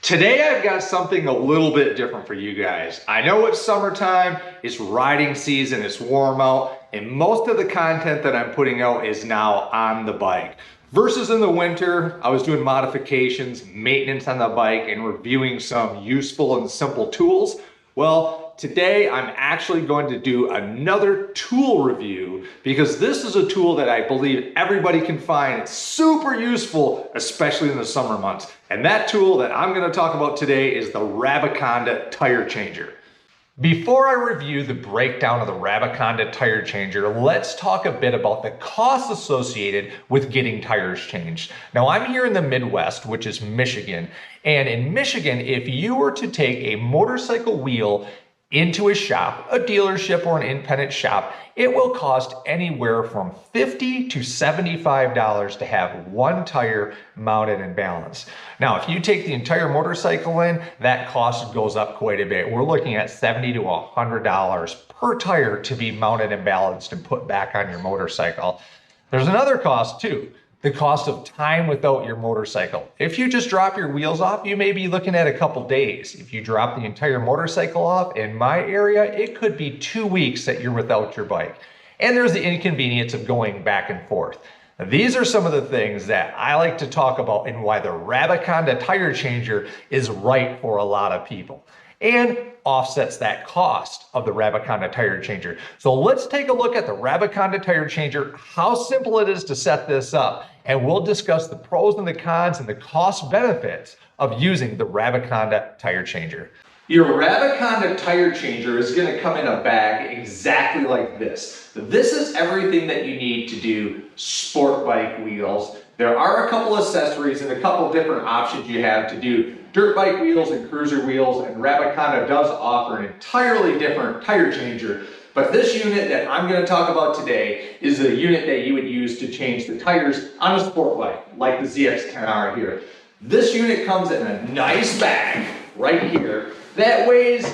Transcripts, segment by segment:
Today I've got something a little bit different for you guys. I know it's summertime, it's riding season, it's warm out, and most of the content that I'm putting out is now on the bike. Versus in the winter, I was doing modifications, maintenance on the bike, and reviewing some useful and simple tools. Well, today I'm actually going to do another tool review because this is a tool that I believe everybody can find. It's super useful, especially in the summer months. And that tool that I'm going to talk about today is the Rabaconda Tire Changer. Before I review the breakdown of the Rabaconda Tire Changer, let's talk a bit about the costs associated with getting tires changed. Now, I'm here in the Midwest, which is Michigan, and in Michigan, if you were to take a motorcycle wheel into a shop, a dealership or an independent shop, it will cost anywhere from $50 to $75 to have one tire mounted and balanced. Now, if you take the entire motorcycle in, that cost goes up quite a bit. We're looking at $70 to $100 per tire to be mounted and balanced and put back on your motorcycle. There's another cost too. The cost of time without your motorcycle. If you just drop your wheels off, you may be looking at a couple days. If you drop the entire motorcycle off, in my area, it could be 2 weeks that you're without your bike. And there's the inconvenience of going back and forth. Now, these are some of the things that I like to talk about and why the Rabaconda Tire Changer is right for a lot of people and offsets that cost of the Rabaconda Tire Changer. So let's take a look at the Rabaconda Tire Changer, how simple it is to set this up, and we'll discuss the pros and the cons and the cost benefits of using the Rabaconda Tire Changer. Your Rabaconda Tire Changer is going to come in a bag exactly like this. This is everything that you need to do sport bike wheels. There are a couple accessories and a couple different options you have to do dirt bike wheels and cruiser wheels, and Rabaconda does offer an entirely different tire changer. But this unit that I'm going to talk about today is a unit that you would use to change the tires on a sport bike, like the ZX10R here. This unit comes in a nice bag right here that weighs,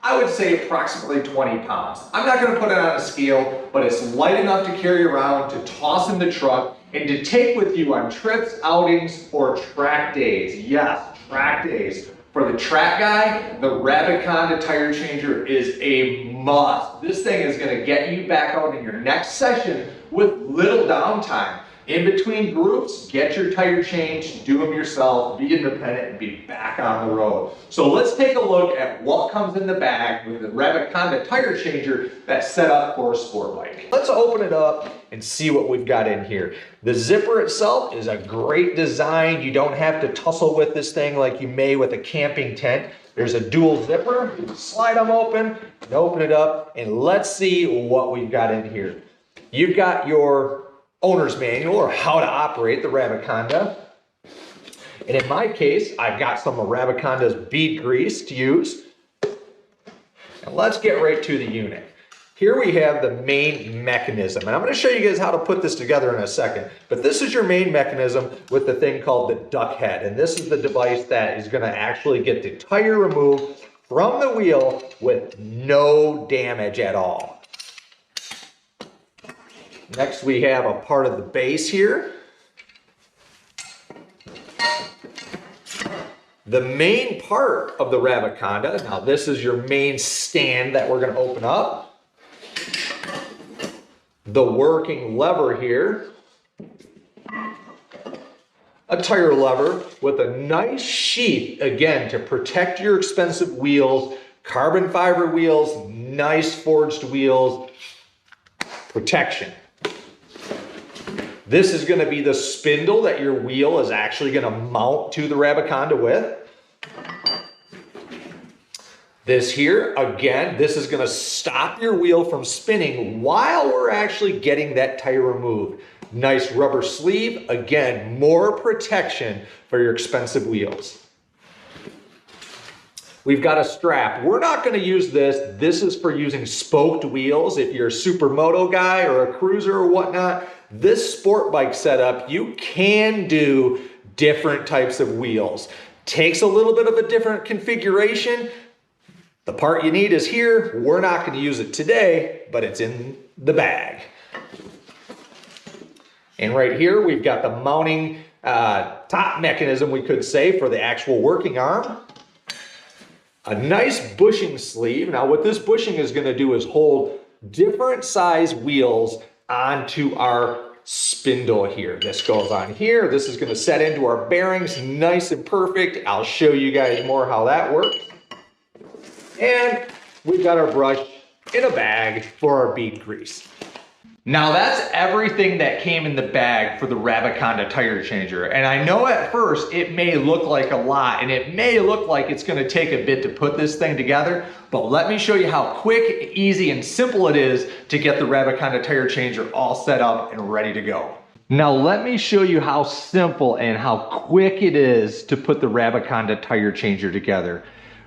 I would say, approximately 20 pounds. I'm not going to put it on a scale, but it's light enough to carry around, to toss in the truck, and to take with you on trips, outings, or track days. Yes, track days. For the track guy, the Rabaconda Tire Changer is a must. This thing is going to get you back out in your next session with little downtime. In between groups, get your tire changed, do them yourself, be independent, and be back on the road. So let's take a look at what comes in the bag with the Rabaconda Tire Changer that's set up for a sport bike. Let's open it up and see what we've got in here. The zipper itself is a great design. You don't have to tussle with this thing like you may with a camping tent. There's a dual zipper. You can slide them open and open it up, and let's see what we've got in here. You've got your owner's manual, or how to operate the Rabaconda. And in my case, I've got some of Rabaconda's bead grease to use. And let's get right to the unit. Here we have the main mechanism, and I'm going to show you guys how to put this together in a second. But this is your main mechanism with the thing called the duck head, and this is the device that is going to actually get the tire removed from the wheel with no damage at all. Next, we have a part of the base here. The main part of the Rabaconda, now this is your main stand that we're going to open up. The working lever here. A tire lever with a nice sheath, again, to protect your expensive wheels. Carbon fiber wheels, nice forged wheels, protection. This is going to be the spindle that your wheel is actually going to mount to the Rabaconda with. This here, again, this is going to stop your wheel from spinning while we're actually getting that tire removed. Nice rubber sleeve, again, more protection for your expensive wheels. We've got a strap. We're not going to use this. This is for using spoked wheels. If you're a supermoto guy or a cruiser or whatnot, this sport bike setup, you can do different types of wheels. Takes a little bit of a different configuration. The part you need is here. We're not going to use it today, but it's in the bag. And right here, we've got the mounting top mechanism, we could say, for the actual working arm. A nice bushing sleeve. Now what this bushing is going to do is hold different size wheels onto our spindle here. This goes on here. This is going to set into our bearings nice and perfect. I'll show you guys more how that works. And we've got our brush in a bag for our bead grease. Now that's everything that came in the bag for the Rabaconda Tire Changer. And I know at first it may look like a lot and it may look like it's gonna take a bit to put this thing together, but let me show you how quick, easy, and simple it is to get the Rabaconda Tire Changer all set up and ready to go. Now let me show you how simple and how quick it is to put the Rabaconda Tire Changer together.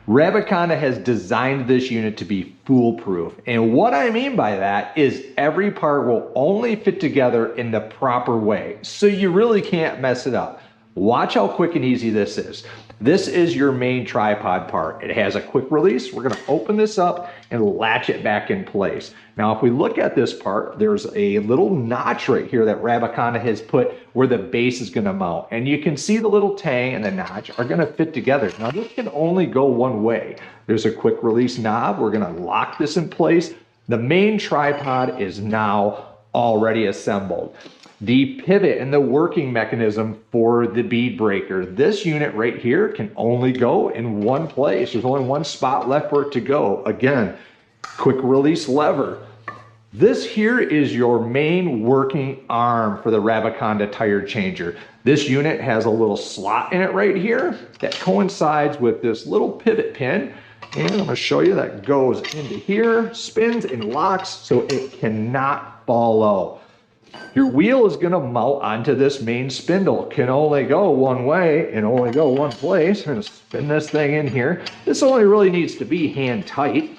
Rabaconda has designed this unit to be foolproof. And what I mean by that is every part will only fit together in the proper way. So you really can't mess it up. Watch how quick and easy this is. This is your main tripod part. It has a quick release. We're gonna open this up and latch it back in place. Now, if we look at this part, there's a little notch right here that Rabaconda has put where the base is gonna mount. And you can see the little tang and the notch are gonna fit together. Now, this can only go one way. There's a quick release knob. We're gonna lock this in place. The main tripod is now already assembled. The pivot and the working mechanism for the bead breaker. This unit right here can only go in one place. There's only one spot left for it to go. Again, quick release lever. This here is your main working arm for the Rabaconda Tire Changer. This unit has a little slot in it right here that coincides with this little pivot pin. And I'm gonna show you that goes into here, spins and locks so it cannot fall out. Your wheel is going to mount onto this main spindle. It can only go one way and only go one place. We're going to spin this thing in here. This only really needs to be hand tight.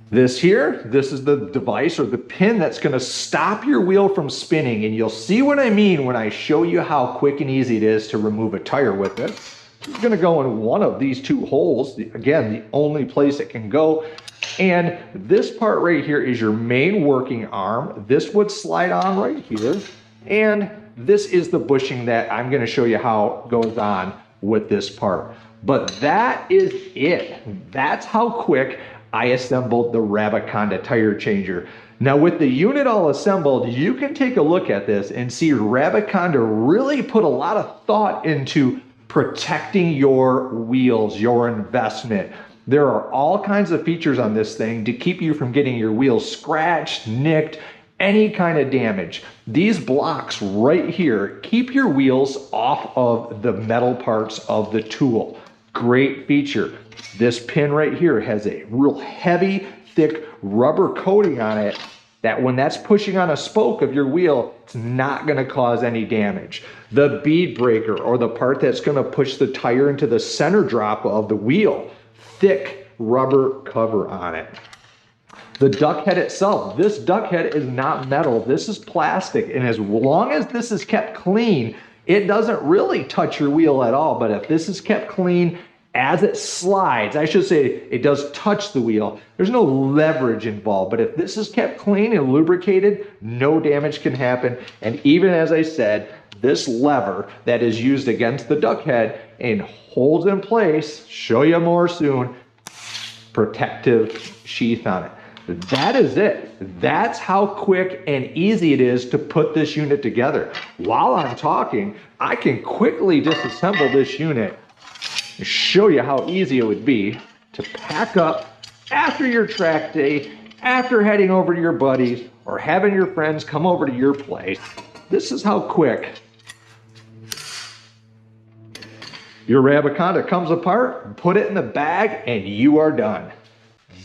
This here, this is the device or the pin that's going to stop your wheel from spinning. And you'll see what I mean when I show you how quick and easy it is to remove a tire with it. It's going to go in one of these two holes. Again, the only place it can go. And this part right here is your main working arm. This would slide on right here. And this is the bushing that I'm going to show you how it goes on with this part. But that is it. That's how quick I assembled the Rabaconda Tire Changer. Now with the unit all assembled, you can take a look at this and see Rabaconda really put a lot of thought into protecting your wheels, your investment. There are all kinds of features on this thing to keep you from getting your wheels scratched, nicked, any kind of damage. These blocks right here keep your wheels off of the metal parts of the tool. Great feature. This pin right here has a real heavy, thick rubber coating on it that when that's pushing on a spoke of your wheel, it's not gonna cause any damage. The bead breaker, or the part that's gonna push the tire into the center drop of the wheel, thick rubber cover on it. The duck head itself, this duck head is not metal, this is plastic, and as long as this is kept clean, it doesn't really touch your wheel at all. But if this is kept clean as it slides, I should say it does touch the wheel, there's no leverage involved, but if this is kept clean and lubricated, no damage can happen. And even as I said, this lever that is used against the duck head and holds in place, show you more soon, protective sheath on it. That is it. That's how quick and easy it is to put this unit together. While I'm talking, I can quickly disassemble this unit and show you how easy it would be to pack up after your track day, after heading over to your buddies or having your friends come over to your place. This is how quick your Rabaconda comes apart, put it in the bag, and you are done.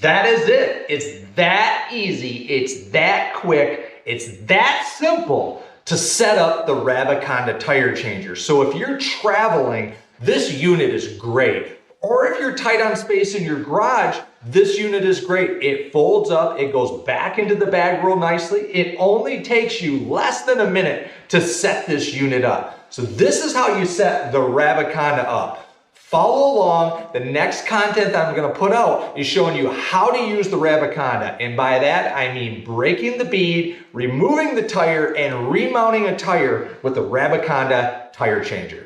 That is it. It's that easy. It's that quick. It's that simple to set up the Rabaconda Tire Changer. So if you're traveling, this unit is great. Or if you're tight on space in your garage, this unit is great. It folds up, it goes back into the bag real nicely. It only takes you less than a minute to set this unit up. So this is how you set the Rabaconda up. Follow along. The next content that I'm going to put out is showing you how to use the Rabaconda. And by that, I mean breaking the bead, removing the tire, and remounting a tire with the Rabaconda Tire Changer.